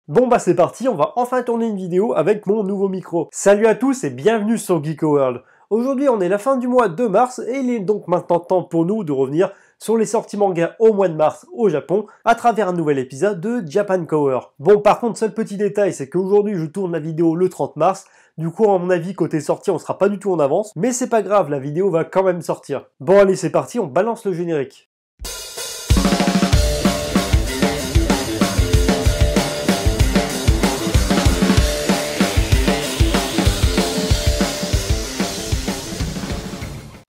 Bon bah c'est parti, on va enfin tourner une vidéo avec mon nouveau micro. Salut à tous et bienvenue sur Geeko World. Aujourd'hui on est la fin du mois de mars et il est donc maintenant temps pour nous de revenir sur les sorties manga au mois de mars au Japon à travers un nouvel épisode de Japan Cover. Bon par contre seul petit détail c'est qu'aujourd'hui je tourne la vidéo le 30 mars, du coup à mon avis côté sortie on sera pas du tout en avance, mais c'est pas grave, la vidéo va quand même sortir. Bon allez c'est parti, on balance le générique.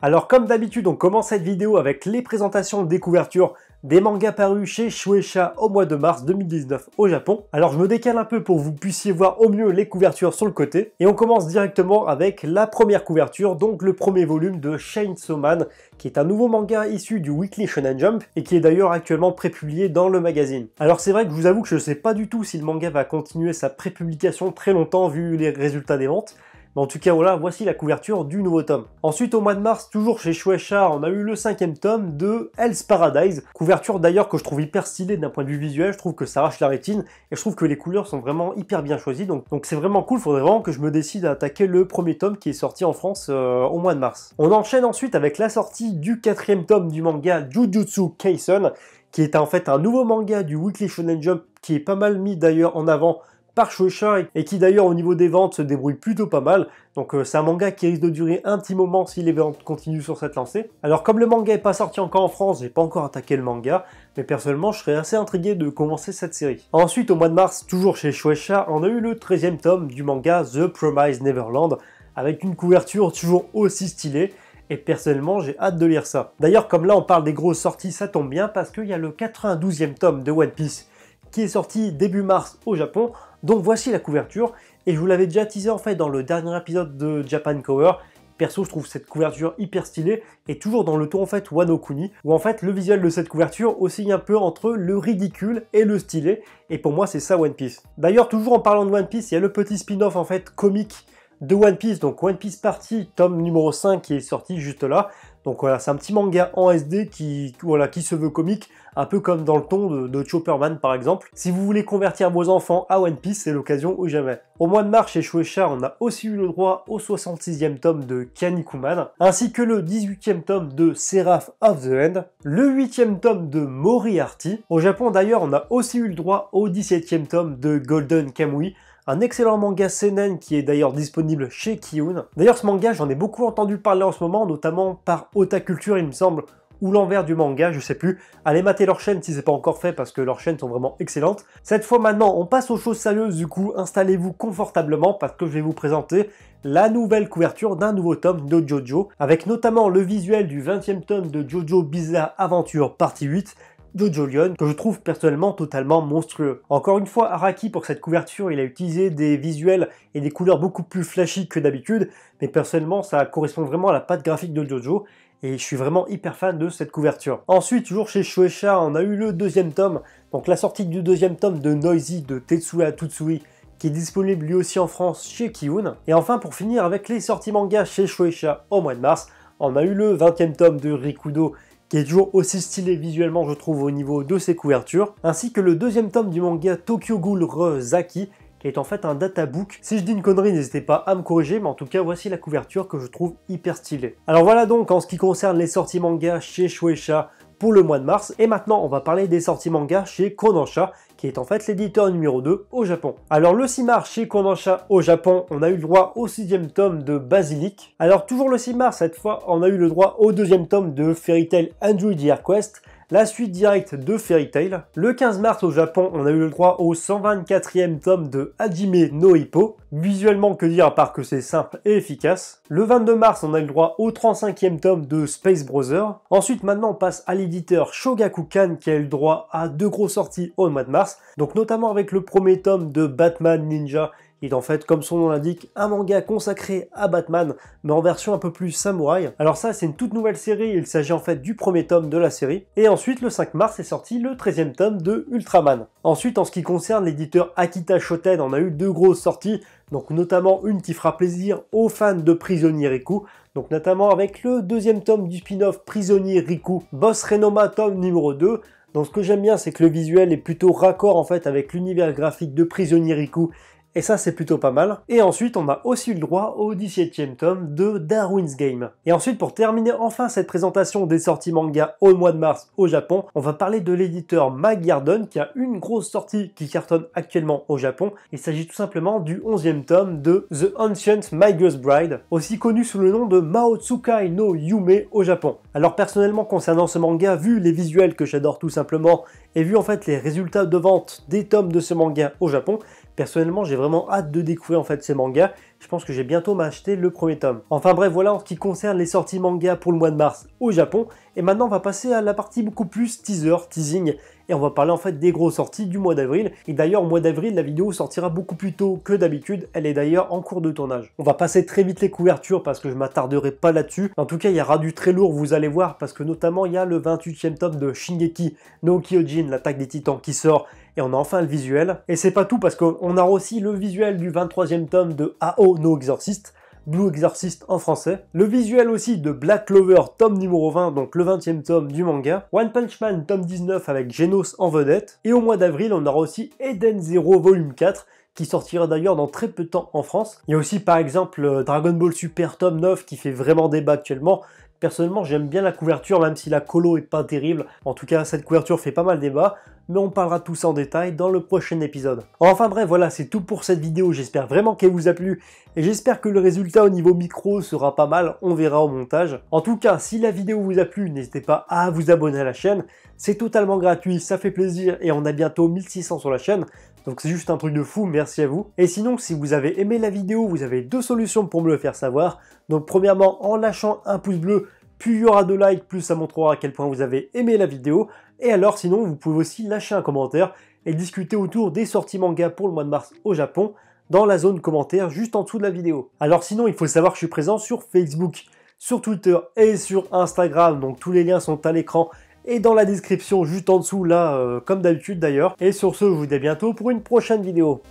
Alors comme d'habitude, on commence cette vidéo avec les présentations des couvertures des mangas parus chez Shueisha au mois de mars 2019 au Japon. Alors je me décale un peu pour que vous puissiez voir au mieux les couvertures sur le côté. Et on commence directement avec la première couverture, donc le premier volume de Chainsaw Man, qui est un nouveau manga issu du Weekly Shonen Jump et qui est d'ailleurs actuellement prépublié dans le magazine. Alors c'est vrai que je vous avoue que je ne sais pas du tout si le manga va continuer sa prépublication très longtemps vu les résultats des ventes. Mais en tout cas voilà, voici la couverture du nouveau tome. Ensuite au mois de mars, toujours chez Shueisha, on a eu le 5e tome de Hell's Paradise. Couverture d'ailleurs que je trouve hyper stylée d'un point de vue visuel, je trouve que ça arrache la rétine et je trouve que les couleurs sont vraiment hyper bien choisies. Donc c'est vraiment cool, faudrait vraiment que je me décide à attaquer le premier tome qui est sorti en France au mois de mars. On enchaîne ensuite avec la sortie du 4e tome du manga Jujutsu Kaisen, qui est en fait un nouveau manga du Weekly Shonen Jump qui est pas mal mis d'ailleurs en avant par Shueisha et qui d'ailleurs au niveau des ventes se débrouille plutôt pas mal. Donc c'est un manga qui risque de durer un petit moment si les ventes continuent sur cette lancée. Alors comme le manga n'est pas sorti encore en France, j'ai pas encore attaqué le manga, mais personnellement je serais assez intrigué de commencer cette série. Ensuite au mois de mars, toujours chez Shueisha, on a eu le 13e tome du manga The Promised Neverland, avec une couverture toujours aussi stylée. Et personnellement, j'ai hâte de lire ça. D'ailleurs, comme là on parle des grosses sorties, ça tombe bien parce qu'il y a le 92e tome de One Piece qui est sorti début mars au Japon. Donc voici la couverture, et je vous l'avais déjà teasé en fait dans le dernier épisode de Japan Cover. Perso, je trouve cette couverture hyper stylée, et toujours dans le ton en fait Wano Kuni, où en fait le visuel de cette couverture oscille un peu entre le ridicule et le stylé, et pour moi c'est ça One Piece. D'ailleurs, toujours en parlant de One Piece, il y a le petit spin-off en fait comique de One Piece, donc One Piece Party, tome numéro 5 qui est sorti juste là. Donc voilà, c'est un petit manga en SD qui se veut comique, un peu comme dans le ton de Chopperman par exemple. Si vous voulez convertir vos enfants à One Piece, c'est l'occasion ou jamais. Au mois de mars chez Shueisha, on a aussi eu le droit au 66e tome de Kinnikuman, ainsi que le 18e tome de Seraph of the End, le 8e tome de Moriarty. Au Japon d'ailleurs, on a aussi eu le droit au 17e tome de Golden Kamuy, un excellent manga seinen qui est d'ailleurs disponible chez Kiun. D'ailleurs ce manga, j'en ai beaucoup entendu parler en ce moment, notamment par Otaculture il me semble, ou l'envers du manga, je sais plus. Allez mater leur chaîne si c'est pas encore fait parce que leurs chaînes sont vraiment excellentes. Cette fois maintenant, on passe aux choses sérieuses du coup, installez-vous confortablement parce que je vais vous présenter la nouvelle couverture d'un nouveau tome de JoJo, avec notamment le visuel du 20e tome de JoJo Bizarre Adventure partie 8, Jojo Lion, que je trouve personnellement totalement monstrueux. Encore une fois, Araki pour cette couverture, il a utilisé des visuels et des couleurs beaucoup plus flashy que d'habitude, mais personnellement ça correspond vraiment à la patte graphique de Jojo, et je suis vraiment hyper fan de cette couverture. Ensuite, toujours chez Shueisha, on a eu le 2e tome, donc la sortie du 2e tome de Noisy de Tetsuya Tsutsui, qui est disponible lui aussi en France chez Kiun. Et enfin, pour finir avec les sorties manga chez Shueisha au mois de mars, on a eu le 20e tome de Rikudo, qui est toujours aussi stylé visuellement je trouve au niveau de ses couvertures, ainsi que le 2e tome du manga Tokyo Ghoul Re Zaki, qui est en fait un databook. Si je dis une connerie, n'hésitez pas à me corriger, mais en tout cas voici la couverture que je trouve hyper stylée. Alors voilà donc en ce qui concerne les sorties manga chez Shueisha pour le mois de mars, et maintenant on va parler des sorties manga chez Kodansha, qui est en fait l'éditeur numéro 2 au Japon. Alors le 6 mars chez Kodansha au Japon, on a eu le droit au 6e tome de Basilic. Alors toujours le 6 mars, cette fois, on a eu le droit au 2e tome de Fairy Tail Android Air Quest, la suite directe de Fairy Tail. Le 15 mars au Japon, on a eu le droit au 124e tome de Hajime no Ippo. Visuellement, que dire à part que c'est simple et efficace. Le 22 mars, on a eu le droit au 35e tome de Space Brother. Ensuite, maintenant, on passe à l'éditeur Shogakukan qui a eu le droit à 2 grosses sorties au mois de mars. Donc notamment avec le premier tome de Batman Ninja, qui est en fait, comme son nom l'indique, un manga consacré à Batman, mais en version un peu plus samouraï. Alors ça, c'est une toute nouvelle série, il s'agit en fait du premier tome de la série. Et ensuite, le 5 mars, est sorti le 13e tome de Ultraman. Ensuite, en ce qui concerne l'éditeur Akita Shoten, on a eu 2 grosses sorties, donc notamment une qui fera plaisir aux fans de Prisonnier Riku, donc notamment avec le 2e tome du spin-off Prisonnier Riku, Boss Renoma tome numéro 2, Donc ce que j'aime bien, c'est que le visuel est plutôt raccord en fait avec l'univers graphique de Prisonnier Riku. Et ça, c'est plutôt pas mal. Et ensuite, on a aussi eu le droit au 17e tome de Darwin's Game. Et ensuite, pour terminer enfin cette présentation des sorties manga au mois de mars au Japon, on va parler de l'éditeur Mag Garden qui a une grosse sortie qui cartonne actuellement au Japon. Il s'agit tout simplement du 11e tome de The Ancient Magus Bride, aussi connu sous le nom de Maotsukai no Yume au Japon. Alors personnellement, concernant ce manga, vu les visuels que j'adore tout simplement, et vu en fait les résultats de vente des tomes de ce manga au Japon, personnellement, j'ai vraiment hâte de découvrir en fait ces mangas. Je pense que j'ai bientôt m'acheter le premier tome. Enfin bref, voilà en ce qui concerne les sorties manga pour le mois de mars au Japon. Et maintenant, on va passer à la partie beaucoup plus teaser, teasing. Et on va parler en fait des grosses sorties du mois d'avril. Et d'ailleurs, au mois d'avril, la vidéo sortira beaucoup plus tôt que d'habitude. Elle est d'ailleurs en cours de tournage. On va passer très vite les couvertures parce que je m'attarderai pas là-dessus. En tout cas, il y aura du très lourd, vous allez voir, parce que notamment, il y a le 28e tome de Shingeki no Kyojin, l'attaque des titans qui sort. Et on a enfin le visuel. Et c'est pas tout parce qu'on a aussi le visuel du 23e tome de Ao no Exorcist, Blue Exorcist en français. Le visuel aussi de Black Clover tome numéro 20, donc le 20e tome du manga. One Punch Man tome 19 avec Genos en vedette. Et au mois d'avril, on aura aussi Eden Zero volume 4, qui sortira d'ailleurs dans très peu de temps en France. Il y a aussi par exemple Dragon Ball Super tome 9 qui fait vraiment débat actuellement. Personnellement, j'aime bien la couverture, même si la colo est pas terrible. En tout cas, cette couverture fait pas mal débat, mais on parlera de tout ça en détail dans le prochain épisode. Enfin bref, voilà, c'est tout pour cette vidéo. J'espère vraiment qu'elle vous a plu, et j'espère que le résultat au niveau micro sera pas mal. On verra au montage. En tout cas, si la vidéo vous a plu, n'hésitez pas à vous abonner à la chaîne. C'est totalement gratuit, ça fait plaisir, et on a bientôt 1600 sur la chaîne. Donc c'est juste un truc de fou, merci à vous. Et sinon, si vous avez aimé la vidéo, vous avez deux solutions pour me le faire savoir. Donc premièrement, en lâchant un pouce bleu, plus il y aura de likes, plus ça montrera à quel point vous avez aimé la vidéo. Et alors sinon, vous pouvez aussi lâcher un commentaire et discuter autour des sorties manga pour le mois de mars au Japon dans la zone commentaire juste en dessous de la vidéo. Alors sinon, il faut savoir que je suis présent sur Facebook, sur Twitter et sur Instagram. Donc tous les liens sont à l'écran et dans la description juste en dessous là, comme d'habitude d'ailleurs. Et sur ce, je vous dis à bientôt pour une prochaine vidéo.